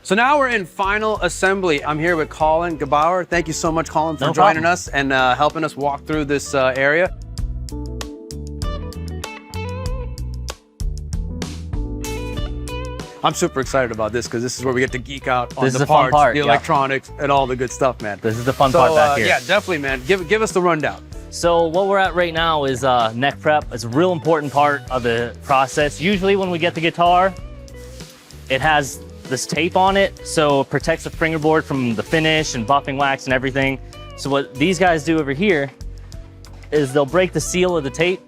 So now we're in final assembly. I'm here with Colin Gebauer. Thank you so much, Colin, for joining us and helping us walk through this area. I'm super excited about this because this is where we get to geek out on the parts, the electronics, and all the good stuff, man. This is the fun part back here. Yeah, definitely, man. Give us the rundown. So what we're at right now is neck prep. It's a real important part of the process. Usually when we get the guitar, it has this tape on it, so it protects the fingerboard from the finish and buffing wax and everything. So what these guys do over here is they'll break the seal of the tape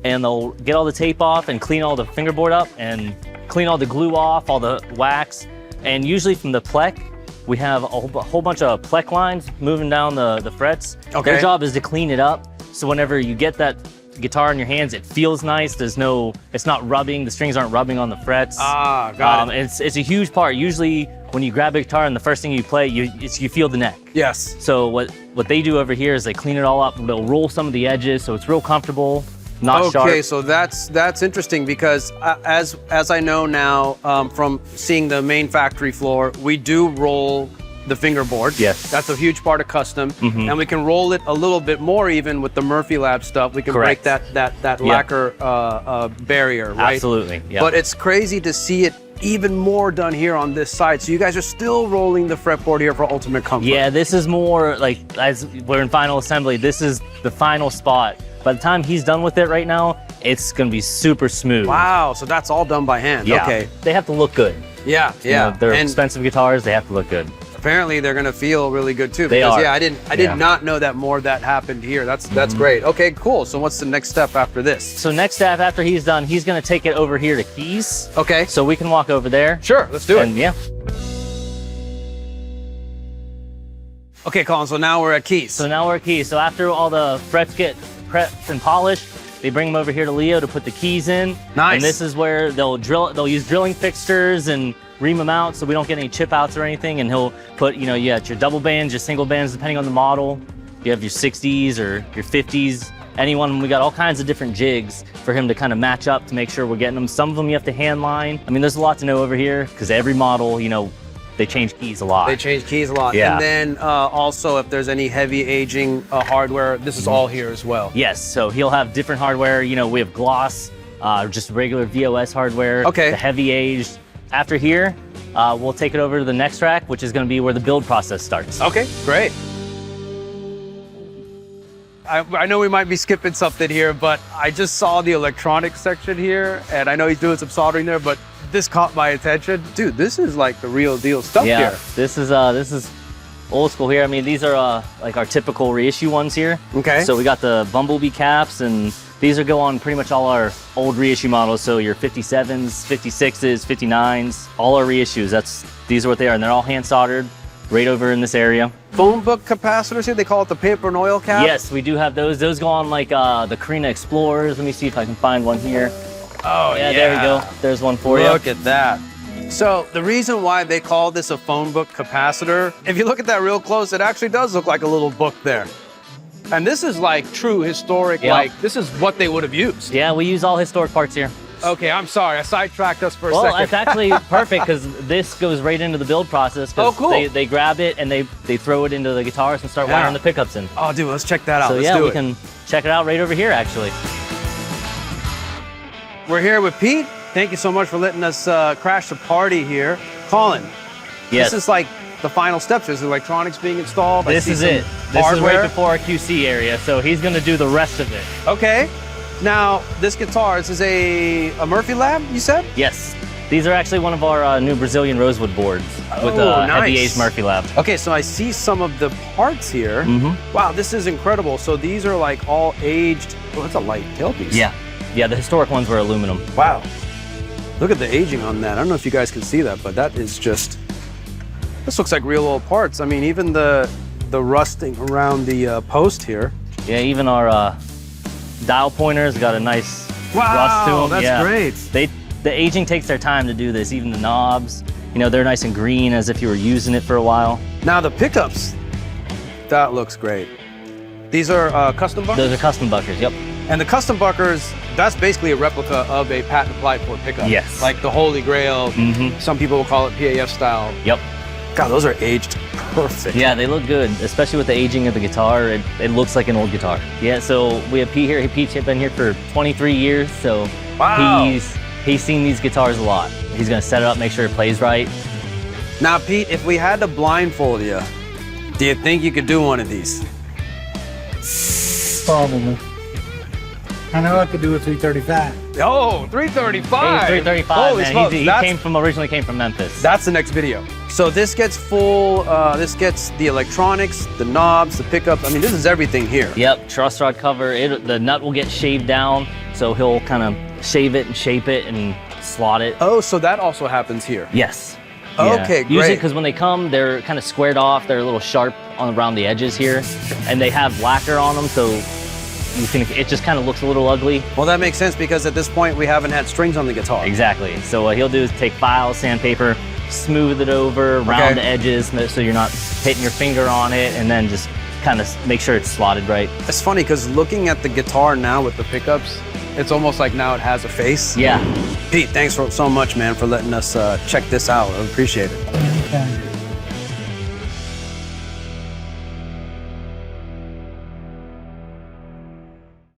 and they'll get all the tape off and clean all the fingerboard up and clean all the glue off, all the wax. And usually from the plec, we have a whole bunch of plec lines moving down the frets. Okay. Their job is to clean it up. So whenever you get that guitar in your hands, it feels nice. It's not rubbing, the strings aren't rubbing on the frets. Got it. It's a huge part. Usually when you grab a guitar and the first thing you play, you feel the neck. Yes. So what they do over here is they clean it all up. They'll roll some of the edges so it's real comfortable, not sharp. Okay, so that's interesting because as I know now from seeing the main factory floor, we do roll the fingerboard. Yes. That's a huge part of custom. And we can roll it a little bit more even with the Murphy Lab stuff. We can break that lacquer barrier, right? Absolutely, yeah. But it's crazy to see it even more done here on this side. So you guys are still rolling the fretboard here for ultimate comfort. Yeah, this is more like, as we're in final assembly, this is the final spot. By the time he's done with it right now, it's gonna be super smooth. Wow, so that's all done by hand. Yeah. Okay. They have to look good. Yeah, yeah. You know, they're expensive guitars, they have to look good. Apparently they're gonna feel really good too. They are. Yeah, I did not know that more that happened here. That's great. Okay, cool. So what's the next step after this? So next step after he's done, he's gonna take it over here to keys. Okay. So we can walk over there. Sure, let's do it. And yeah. Okay, Colin, so now we're at keys. So now we're at keys. So after all the frets get prepped and polished, they bring them over here to Leo to put the keys in. Nice. And this is where they'll use drilling fixtures and ream them out so we don't get any chip outs or anything. And he'll put, you know, your double bands, your single bands, depending on the model. You have your 60s or your 50s, anyone. We got all kinds of different jigs for him to kind of match up to make sure we're getting them. Some of them you have to hand line. I mean, there's a lot to know over here because every model, you know, they change keys a lot. They change keys a lot. Yeah. And then also if there's any heavy aging hardware, this is all here as well. Yes, so he'll have different hardware. You know, we have gloss, just regular VOS hardware. Okay. The heavy aged. After here, we'll take it over to the next track, which is gonna be where the build process starts. Okay, great. I know we might be skipping something here, but I just saw the electronics section here, and I know he's doing some soldering there, but this caught my attention. Dude, this is like the real deal stuff here. Yeah, this is old school here. I mean, these are like our typical reissue ones here. Okay. So we got the Bumblebee caps, and these are go on pretty much all our old reissue models. So your 57s, 56s, 59s, all our reissues. These are what they are, and they're all hand soldered right over in this area. Phone book capacitors here, they call it the paper and oil cap? Yes, we do have those. Those go on like the Carina Explorers. Let me see if I can find one here. Oh, yeah. There we go. There's one for you. Look at that. So the reason why they call this a phone book capacitor, if you look at that real close, it actually does look like a little book there. And this is like true historic, like this is what they would have used. Yeah, we use all historic parts here. Okay, I'm sorry, I sidetracked us for a second. second. Well, it's actually perfect because this goes right into the build process. Oh, cool. They grab it and they throw it into the guitars and start wiring the pickups in. Oh, dude, let's check that out. So let's yeah, do we can check it out right over here, actually. We're here with Pete. Thank you so much for letting us crash the party here. Colin, yes. This is like the final steps. There's electronics being installed. This is it. This is right before our QC area, so he's going to do the rest of it. Okay. Now, this guitar, this is a Murphy Lab, you said? Yes. These are actually one of our new Brazilian rosewood boards with a heavy aged Murphy Lab. Okay, so I see some of the parts here. Wow, this is incredible. So these are like all aged. Oh, that's a light tailpiece. Yeah. Yeah, the historic ones were aluminum. Wow. Look at the aging on that. I don't know if you guys can see that, but that is just, this looks like real old parts. I mean, even the rusting around the post here. Yeah, even our dial pointers got a nice rust to them. That's great. The aging takes their time to do this. Even the knobs, you know, they're nice and green as if you were using it for a while. Now the pickups, that looks great. These are custom buckers? Those are custom buckers, yep. And the custom buckers, that's basically a replica of a patent applied for pickup. Yes. Like the Holy Grail. Some people will call it PAF style. Yep. God, those are aged perfect. Yeah, they look good, especially with the aging of the guitar. It looks like an old guitar. Yeah, so we have Pete here. Pete's been here for 23 years, so wow. He's seen these guitars a lot. He's gonna set it up, make sure it plays right. Now, Pete, if we had to blindfold you, do you think you could do one of these? Probably. I know I could do a 335. Oh, 335. Hey, 335, Holy man. smokes, He originally came from Memphis. That's the next video. So this gets full, this gets the electronics, the knobs, the pickups. I mean, this is everything here. Yep, truss rod cover. The nut will get shaved down, so he'll kind of shave it and shape it and slot it. Oh, so that also happens here. Yes. Okay, great. Usually, great. because when they come, they're kind of squared off. They're a little sharp around the edges here, and they have lacquer on them, so it just kind of looks a little ugly. Well, that makes sense because at this point we haven't had strings on the guitar. Exactly. So what he'll do is take files, sandpaper, smooth it over, round the edges, so you're not hitting your finger on it, and then just kind of make sure it's slotted right. It's funny because looking at the guitar now with the pickups, it's almost like now it has a face. Yeah. Pete, thanks so much, man, for letting us check this out. I appreciate it. Okay.